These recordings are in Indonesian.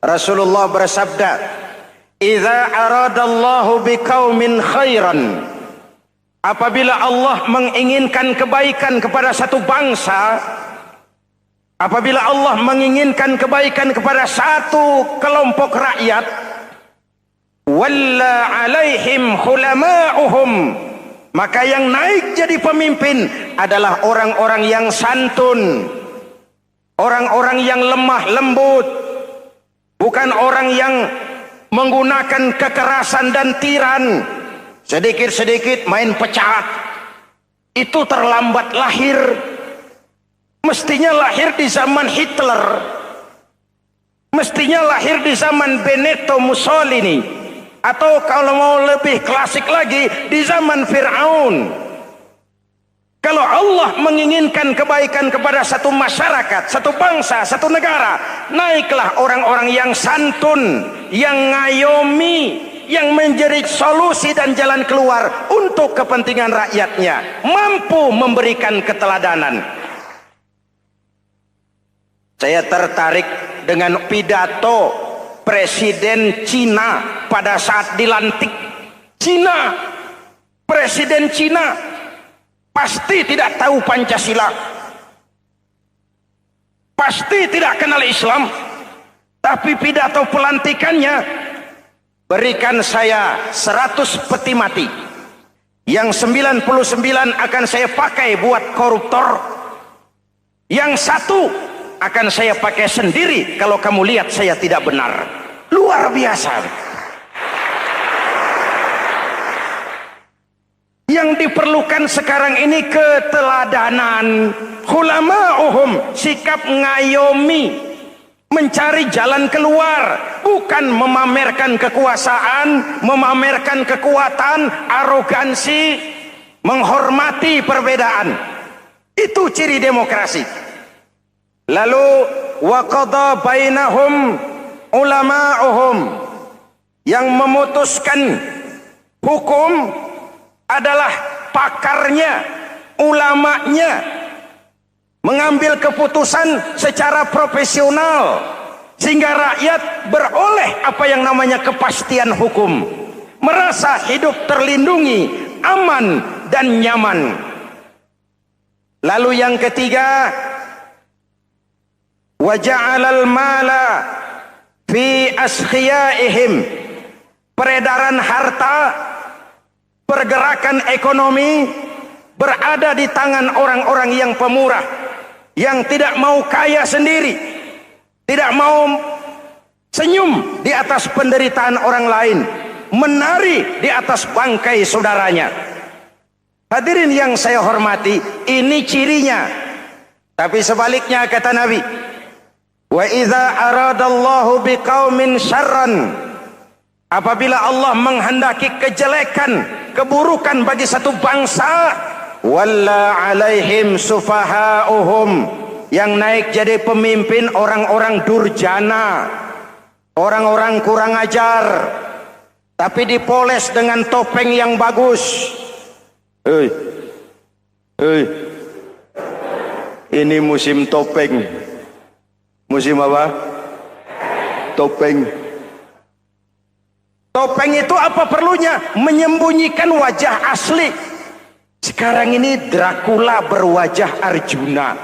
Rasulullah bersabda, "Idza aradallahu biqaumin khairan." Apabila Allah menginginkan kebaikan kepada satu bangsa, apabila Allah menginginkan kebaikan kepada satu kelompok rakyat, walla alaihim khulama'uhum, maka yang naik jadi pemimpin adalah orang-orang yang santun, orang-orang yang lemah lembut, bukan orang yang menggunakan kekerasan dan tiran. Sedikit-sedikit main pecat, itu terlambat lahir. Mestinya lahir di zaman Hitler, mestinya lahir di zaman Benito Mussolini, atau kalau mau lebih klasik lagi di zaman Fir'aun. Kalau Allah menginginkan kebaikan kepada satu masyarakat, satu bangsa, satu negara, naiklah orang-orang yang santun, yang ngayomi, yang menjadi solusi dan jalan keluar untuk kepentingan rakyatnya, mampu memberikan keteladanan. Saya tertarik dengan pidato Presiden Cina pada saat dilantik. Cina, Presiden Cina pasti tidak tahu Pancasila, pasti tidak kenal Islam, tapi pidato pelantikannya, berikan saya 100 peti mati, yang 99 akan saya pakai buat koruptor, yang satu akan saya pakai sendiri kalau kamu lihat saya tidak benar. Luar biasa. Yang diperlukan sekarang ini keteladanan, khulama'uhum, sikap ngayomi, mencari jalan keluar, bukan memamerkan kekuasaan, memamerkan kekuatan, arogansi, menghormati perbedaan. Itu ciri demokrasi. Lalu wa qada bainahum ulama'uhum, yang memutuskan hukum adalah pakarnya, ulamanya, mengambil keputusan secara profesional sehingga rakyat beroleh apa yang namanya kepastian hukum, merasa hidup terlindungi, aman dan nyaman. Lalu yang ketiga, wa ja'alal mala fi askhiyaihim, peredaran harta, pergerakan ekonomi berada di tangan orang-orang yang pemurah, yang tidak mau kaya sendiri, tidak mau senyum di atas penderitaan orang lain, menari di atas bangkai saudaranya. Hadirin yang saya hormati, ini cirinya. Tapi sebaliknya kata Nabi, wa idza aradallahu biqaumin syarran, apabila Allah menghendaki kejelekan, keburukan bagi satu bangsa, walla alaihim sufaha'uhum, yang naik jadi pemimpin orang-orang durjana, orang-orang kurang ajar, tapi dipoles dengan topeng yang bagus. Ini musim topeng. Musim apa? Topeng. Topeng itu apa perlunya? Menyembunyikan wajah asli. Sekarang ini Dracula berwajah Arjuna.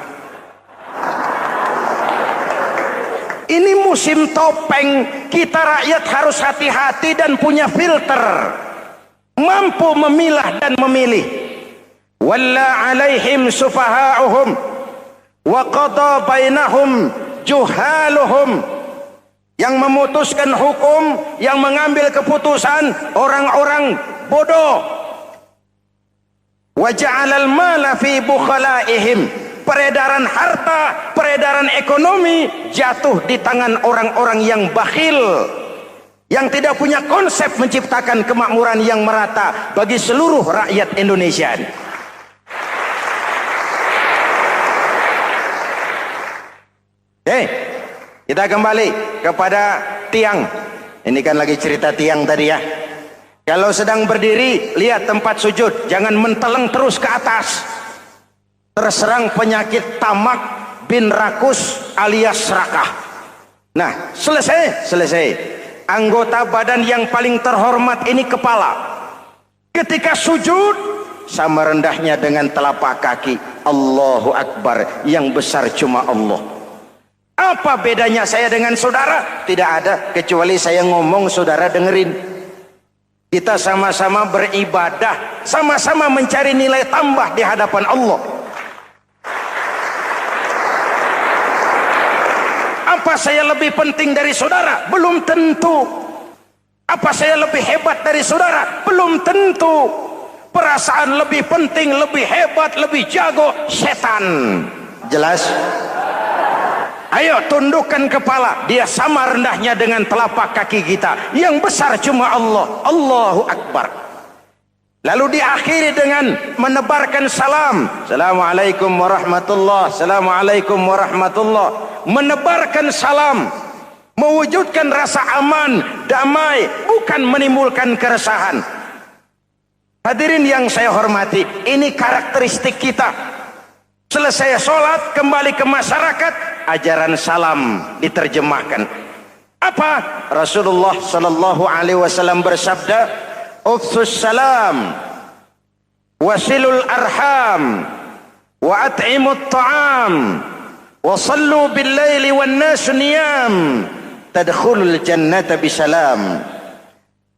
Ini musim topeng. Kita rakyat harus hati-hati dan punya filter, mampu memilah dan memilih. Walla alaihim sufaha'uhum wa qada bainahum juhaluhum, yang memutuskan hukum, yang mengambil keputusan orang-orang bodoh. Wa ja'alal mala fi bukhalaihim, peredaran harta, peredaran ekonomi jatuh di tangan orang-orang yang bakhil, yang tidak punya konsep menciptakan kemakmuran yang merata bagi seluruh rakyat Indonesia. Kita kembali kepada tiang. Ini kan lagi cerita tiang tadi ya. Kalau sedang berdiri, lihat tempat sujud, jangan menteleng terus ke atas. Terserang penyakit tamak bin rakus alias serakah. Nah, selesai. Anggota badan yang paling terhormat ini kepala. Ketika sujud, sama rendahnya dengan telapak kaki. Allahu Akbar, yang besar cuma Allah. Apa bedanya saya dengan saudara? Tidak ada, kecuali saya ngomong saudara dengerin. Kita sama-sama beribadah, sama-sama mencari nilai tambah di hadapan Allah. Apa saya lebih penting dari saudara? Belum tentu. Apa saya lebih hebat dari saudara? Belum tentu. Perasaan lebih penting, lebih hebat, lebih jago setan. Jelas? Ayo tundukkan kepala. Dia sama rendahnya dengan telapak kaki kita. Yang besar cuma Allah. Allahu Akbar. Lalu diakhiri dengan menebarkan salam. Assalamualaikum warahmatullah. Assalamualaikum warahmatullah. Menebarkan salam. Mewujudkan rasa aman, damai. Bukan menimbulkan keresahan. Hadirin yang saya hormati. Ini karakteristik kita. Selesai sholat, kembali ke masyarakat, ajaran salam diterjemahkan. Apa? Rasulullah sallallahu alaihi wasallam bersabda, "Ufsus salam, wasilul arham, wa at'imut ta'am, wa sallu bil laili wan nasu niyam, tadkhulul jannata bisalam."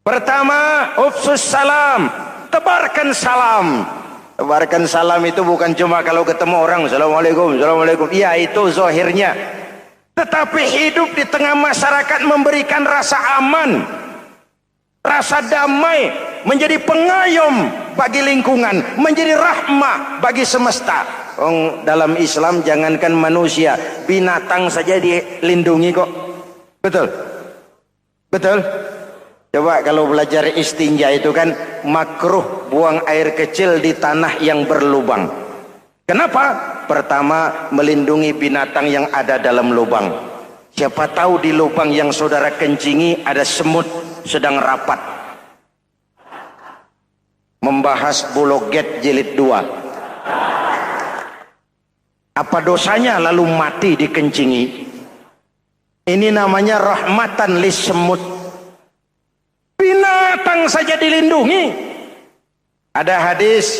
Pertama, ufsus salam, tebarkan salam. Tebarkan salam itu bukan cuma kalau ketemu orang Assalamualaikum, Assalamualaikum. Ya itu zahirnya. Tetapi hidup di tengah masyarakat memberikan rasa aman, rasa damai, menjadi pengayom bagi lingkungan, menjadi rahmah bagi semesta. Dalam Islam jangankan manusia, binatang saja dilindungi kok. Betul? Betul? Coba kalau belajar istinja itu kan makruh buang air kecil di tanah yang berlubang. Kenapa? Pertama, melindungi binatang yang ada dalam lubang. Siapa tahu di lubang yang saudara kencingi ada semut sedang rapat. Membahas Buloget jilid 2. Apa dosanya lalu mati dikencingi? Ini namanya rahmatan lis semut. Binatang saja dilindungi. Ada hadis,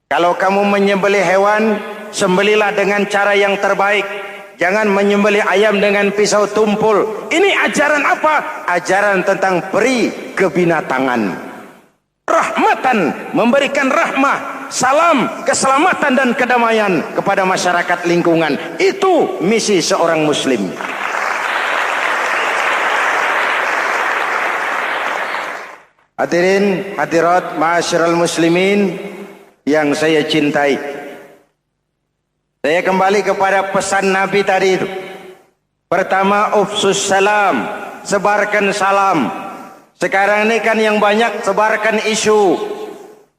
kalau kamu menyembelih hewan, sembelilah dengan cara yang terbaik. Jangan menyembelih ayam dengan pisau tumpul. Ini ajaran apa? Ajaran tentang peri kebinatangan. Rahmatan, memberikan rahmah, salam, keselamatan dan kedamaian kepada masyarakat lingkungan. Itu misi seorang muslim. Hadirin, hadirat, ma'asyiral muslimin yang saya cintai. Saya kembali kepada pesan Nabi tadi itu. Pertama, ufsus salam, sebarkan salam. Sekarang ini kan yang banyak sebarkan isu,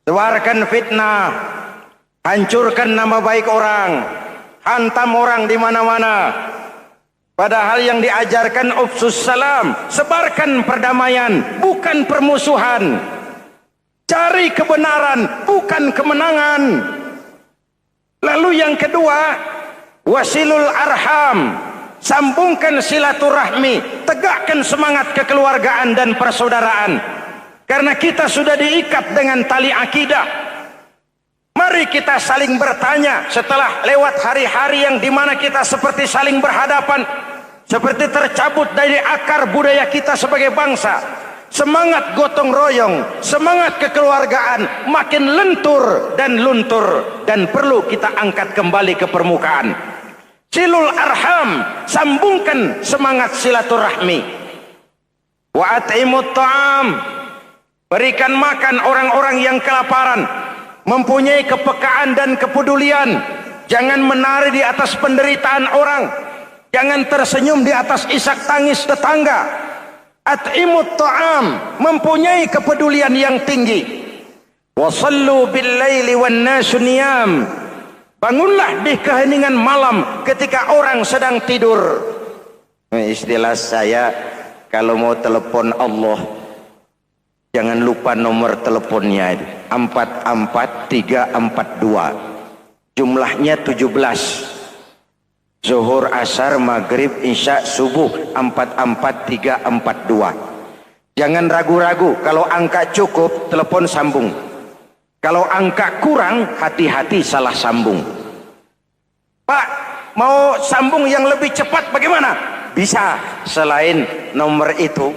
sebarkan fitnah, hancurkan nama baik orang, hantam orang di mana-mana. Padahal yang diajarkan ufsus salam, sebarkan perdamaian, bukan permusuhan. Cari kebenaran, bukan kemenangan. Lalu yang kedua, wasilul arham, sambungkan silaturahmi, tegakkan semangat kekeluargaan dan persaudaraan. Karena kita sudah diikat dengan tali akidah. Mari kita saling bertanya setelah lewat hari-hari yang dimana kita seperti saling berhadapan, seperti tercabut dari akar budaya kita sebagai bangsa. Semangat gotong royong, semangat kekeluargaan makin lentur dan luntur, dan perlu kita angkat kembali ke permukaan. Silul arham, sambungkan semangat silaturahmi. Wa at'imut ta'am, berikan makan orang-orang yang kelaparan. Mempunyai kepekaan dan kepedulian. Jangan menari di atas penderitaan orang. Jangan tersenyum di atas isak tangis tetangga. At'imut ta'am, mempunyai kepedulian yang tinggi. Wa sallu bil laili wan nasu niyam, bangunlah di keheningan malam ketika orang sedang tidur. Istilah saya, kalau mau telepon Allah, jangan lupa nomor teleponnya itu 44342. Jumlahnya 17. Zuhur, asar, maghrib, isya, subuh 44342. Jangan ragu-ragu, kalau angka cukup telepon sambung. Kalau angka kurang, hati-hati salah sambung. Pak, mau sambung yang lebih cepat bagaimana? Bisa, selain nomor itu,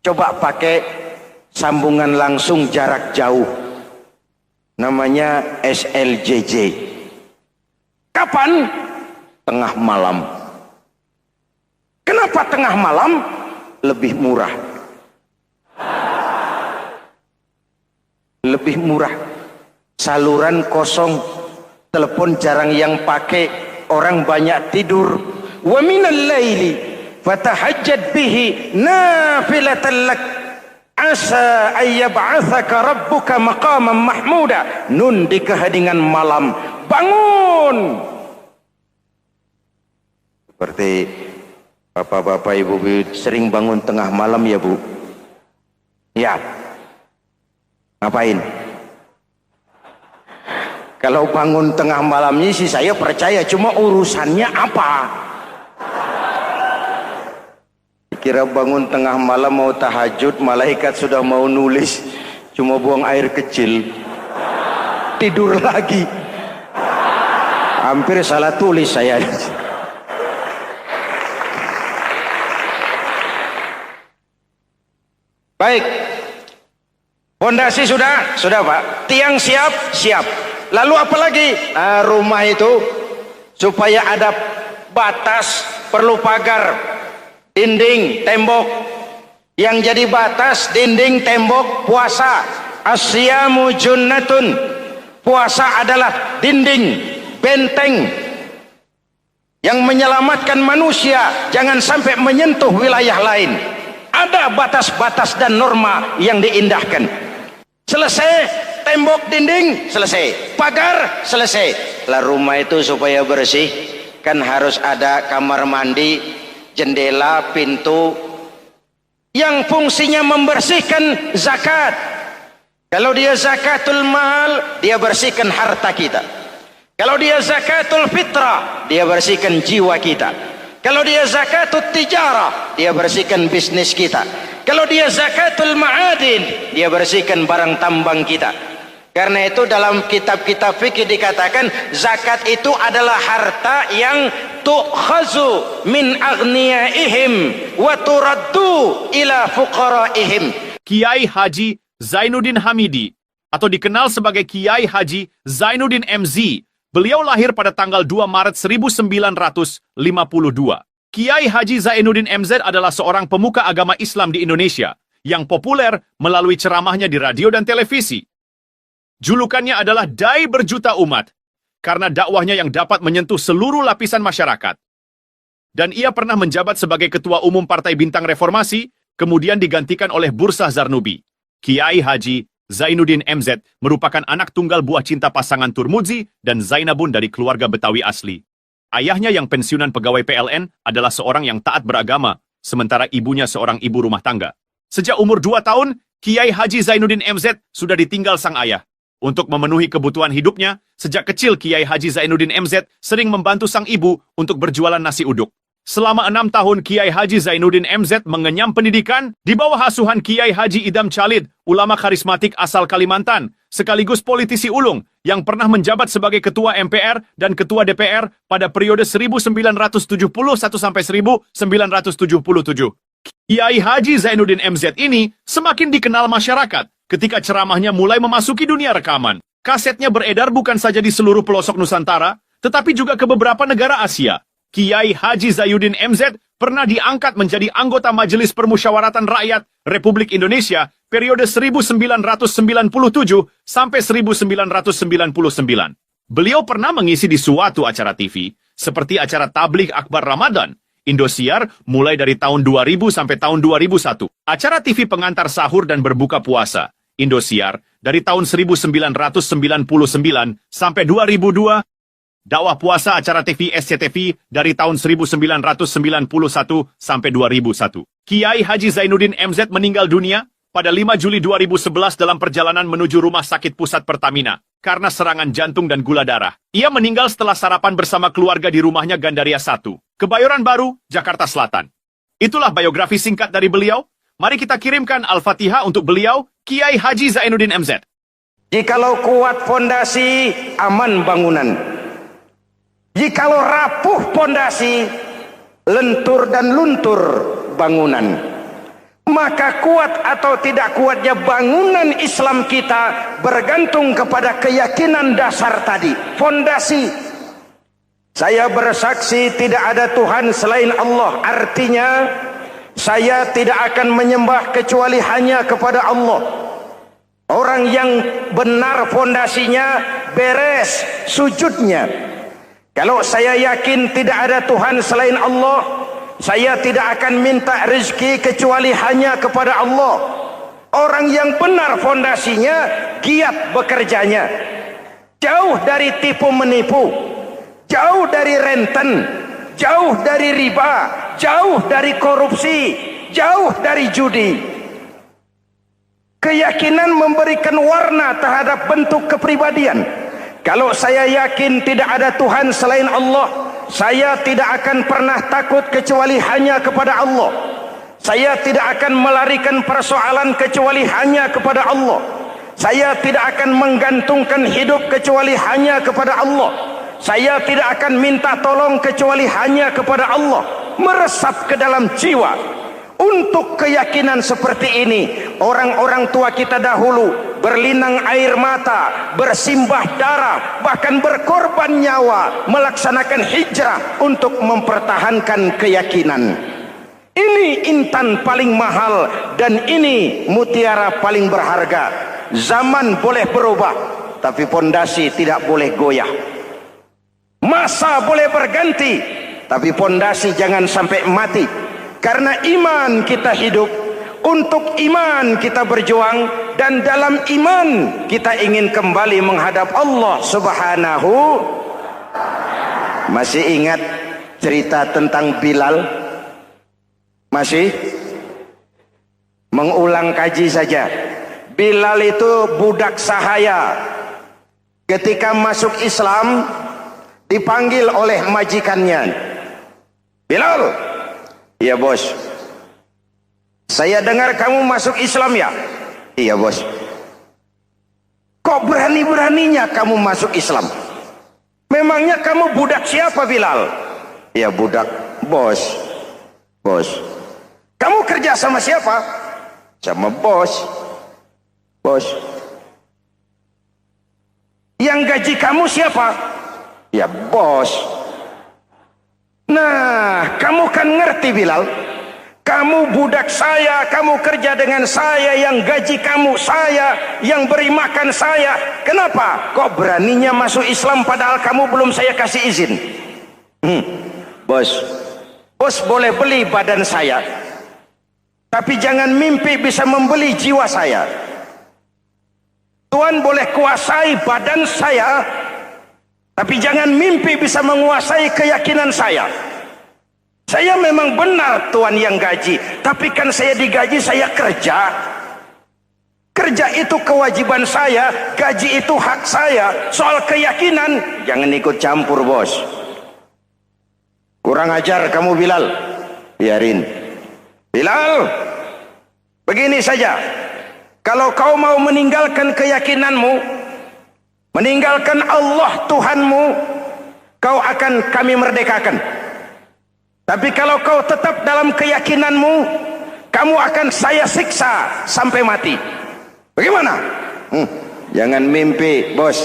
coba pakai sambungan langsung jarak jauh. Namanya SLJJ. Kapan? Tengah malam. Kenapa tengah malam? Lebih murah. Lebih murah. Saluran kosong, telepon jarang yang pakai, orang banyak tidur. Wa minal laili fatahajjad bihi nafilatan lak asa ayyab'atsaka rabbuka maqaman mahmuda. Nun di kehadingan malam, bangun. Seperti bapak-bapak, ibu-ibu sering bangun tengah malam ya Bu? Ya. Ngapain? Kalau bangun tengah malamnya sih saya percaya, cuma urusannya apa? Kira bangun tengah malam mau tahajud, malaikat sudah mau nulis, cuma buang air kecil, tidur lagi. Hampir salah tulis saya. Baik, fondasi sudah Pak. Tiang siap? Siap. Lalu apa lagi? Nah, rumah itu supaya ada batas, perlu pagar, dinding, tembok. Yang jadi batas, dinding, tembok, puasa. Asyamu junnatun. Puasa adalah dinding, benteng yang menyelamatkan manusia jangan sampai menyentuh wilayah lain. Ada batas-batas dan norma yang diindahkan. Selesai, tembok, dinding, selesai. Pagar, selesai. Lah rumah itu supaya bersih, kan harus ada kamar mandi, jendela, pintu, yang fungsinya membersihkan zakat. Kalau dia zakatul mal, dia bersihkan harta kita. Kalau dia zakatul fitrah, dia bersihkan jiwa kita. Kalau dia zakatul tijarah, dia bersihkan bisnis kita. Kalau dia zakatul ma'adin, dia bersihkan barang tambang kita. Karena itu dalam kitab-kitab fikih dikatakan zakat itu adalah harta yang tu'khazu min aghniyaihim wa turaddu ila fuqaraihim. Kiai Haji Zainuddin Hamidi atau dikenal sebagai Kiai Haji Zainuddin MZ. Beliau lahir pada tanggal 2 Maret 1952. Kiai Haji Zainuddin MZ adalah seorang pemuka agama Islam di Indonesia yang populer melalui ceramahnya di radio dan televisi. Julukannya adalah Dai Berjuta Umat karena dakwahnya yang dapat menyentuh seluruh lapisan masyarakat. Dan ia pernah menjabat sebagai Ketua Umum Partai Bintang Reformasi, kemudian digantikan oleh Bursah Zarnubi. Kiai Haji Zainuddin MZ merupakan anak tunggal buah cinta pasangan Turmuzi dan Zainabun dari keluarga Betawi asli. Ayahnya yang pensiunan pegawai PLN adalah seorang yang taat beragama, sementara ibunya seorang ibu rumah tangga. Sejak umur 2 tahun, Kiai Haji Zainuddin MZ sudah ditinggal sang ayah. Untuk memenuhi kebutuhan hidupnya, sejak kecil Kiai Haji Zainuddin MZ sering membantu sang ibu untuk berjualan nasi uduk. Selama 6 tahun Kiai Haji Zainuddin MZ mengenyam pendidikan di bawah asuhan Kiai Haji Idam Chalid, ulama karismatik asal Kalimantan, sekaligus politisi ulung yang pernah menjabat sebagai Ketua MPR dan Ketua DPR pada periode 1971 sampai 1977. Kiai Haji Zainuddin MZ ini semakin dikenal masyarakat ketika ceramahnya mulai memasuki dunia rekaman. Kasetnya beredar bukan saja di seluruh pelosok Nusantara, tetapi juga ke beberapa negara Asia. Kiai Haji Zainuddin MZ pernah diangkat menjadi anggota Majelis Permusyawaratan Rakyat Republik Indonesia periode 1997 sampai 1999. Beliau pernah mengisi di suatu acara TV, seperti acara Tabligh Akbar Ramadan, Indosiar mulai dari tahun 2000 sampai tahun 2001. Acara TV pengantar sahur dan berbuka puasa, Indosiar, dari tahun 1999 sampai 2002. Dakwah puasa acara TV SCTV dari tahun 1991 sampai 2001. Kiai Haji Zainuddin MZ meninggal dunia pada 5 Juli 2011 dalam perjalanan menuju Rumah Sakit Pusat Pertamina, karena serangan jantung dan gula darah. Ia meninggal setelah sarapan bersama keluarga di rumahnya Gandaria 1, Kebayoran Baru, Jakarta Selatan. Itulah biografi singkat dari beliau. Mari kita kirimkan Al-Fatihah untuk beliau, Kiai Haji Zainuddin MZ. Jikalau kuat fondasi, aman bangunan. Jikalau rapuh fondasi, lentur dan luntur bangunan. Maka kuat atau tidak kuatnya bangunan Islam kita bergantung kepada keyakinan dasar tadi, fondasi. Saya bersaksi tidak ada Tuhan selain Allah. Artinya saya tidak akan menyembah kecuali hanya kepada Allah. Orang yang benar fondasinya beres sujudnya. Kalau saya yakin tidak ada Tuhan selain Allah, saya tidak akan minta rezeki kecuali hanya kepada Allah. Orang yang benar fondasinya, giat bekerjanya. Jauh dari tipu menipu, jauh dari renten, jauh dari riba, jauh dari korupsi, jauh dari judi. Keyakinan memberikan warna terhadap bentuk kepribadian. Kalau saya yakin tidak ada Tuhan selain Allah, saya tidak akan pernah takut kecuali hanya kepada Allah. Saya tidak akan melarikan persoalan kecuali hanya kepada Allah. Saya tidak akan menggantungkan hidup kecuali hanya kepada Allah. Saya tidak akan minta tolong kecuali hanya kepada Allah. Meresap ke dalam jiwa. Untuk keyakinan seperti ini, orang-orang tua kita dahulu berlinang air mata, bersimbah darah, bahkan berkorban nyawa, melaksanakan hijrah untuk mempertahankan keyakinan. Ini intan paling mahal dan ini mutiara paling berharga. Zaman boleh berubah, tapi pondasi tidak boleh goyah. Masa boleh berganti, tapi pondasi jangan sampai mati. Karena iman kita hidup, untuk iman kita berjuang, dan dalam iman kita ingin kembali menghadap Allah Subhanahu. Masih ingat cerita tentang Bilal? Masih? Mengulang kaji saja. Bilal itu budak sahaya. Ketika masuk Islam, dipanggil oleh majikannya. Bilal, iya bos. Saya dengar kamu masuk Islam ya? Iya bos. Kok berani-beraninya kamu masuk Islam? Memangnya kamu budak siapa Bilal? Iya budak bos. Bos. Kamu kerja sama siapa? Sama bos. Bos. Yang gaji kamu siapa? Ya bos. Nah, kamu kan ngerti Bilal, kamu budak saya, kamu kerja dengan saya, yang gaji kamu saya, yang beri makan saya. Kenapa? Kok beraninya masuk Islam padahal kamu belum saya kasih izin? Bos, bos boleh beli badan saya, tapi jangan mimpi bisa membeli jiwa saya. Tuhan boleh kuasai badan saya, tapi jangan mimpi bisa menguasai keyakinan saya. Saya memang benar Tuhan yang gaji, tapi kan saya digaji, saya kerja. Kerja itu kewajiban saya, gaji itu hak saya. Soal keyakinan, jangan ikut campur bos. Kurang ajar kamu Bilal. Biarin. Bilal, begini saja. Kalau kau mau meninggalkan keyakinanmu, meninggalkan Allah Tuhanmu, kau akan kami merdekakan. Tapi kalau kau tetap dalam keyakinanmu, kamu akan saya siksa sampai mati. Bagaimana? Jangan mimpi bos.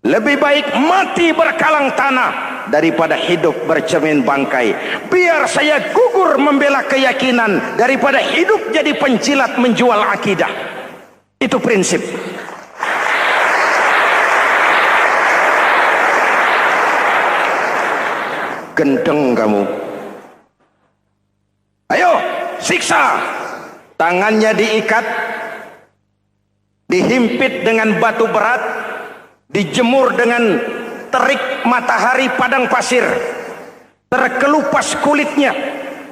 Lebih baik mati berkalang tanah daripada hidup bercermin bangkai. Biar saya gugur membela keyakinan daripada hidup jadi penjilat menjual akidah. Itu prinsip. Gendeng kamu. Ayo, siksa. Tangannya diikat, dihimpit dengan batu berat, dijemur dengan terik matahari padang pasir, terkelupas kulitnya,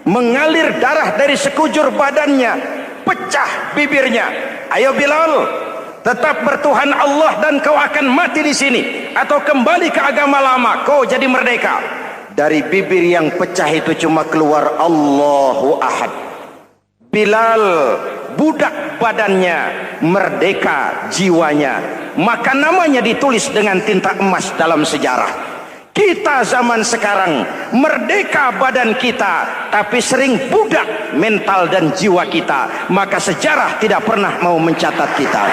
mengalir darah dari sekujur badannya, pecah bibirnya. Ayo Bilal, tetap bertuhan Allah dan kau akan mati di sini, atau kembali ke agama lama, kau jadi merdeka. Dari bibir yang pecah itu cuma keluar Allahu Ahad. Bilal budak badannya, merdeka jiwanya, maka namanya ditulis dengan tinta emas dalam sejarah. Kita zaman sekarang merdeka badan kita, tapi sering budak mental dan jiwa kita, maka sejarah tidak pernah mau mencatat kita.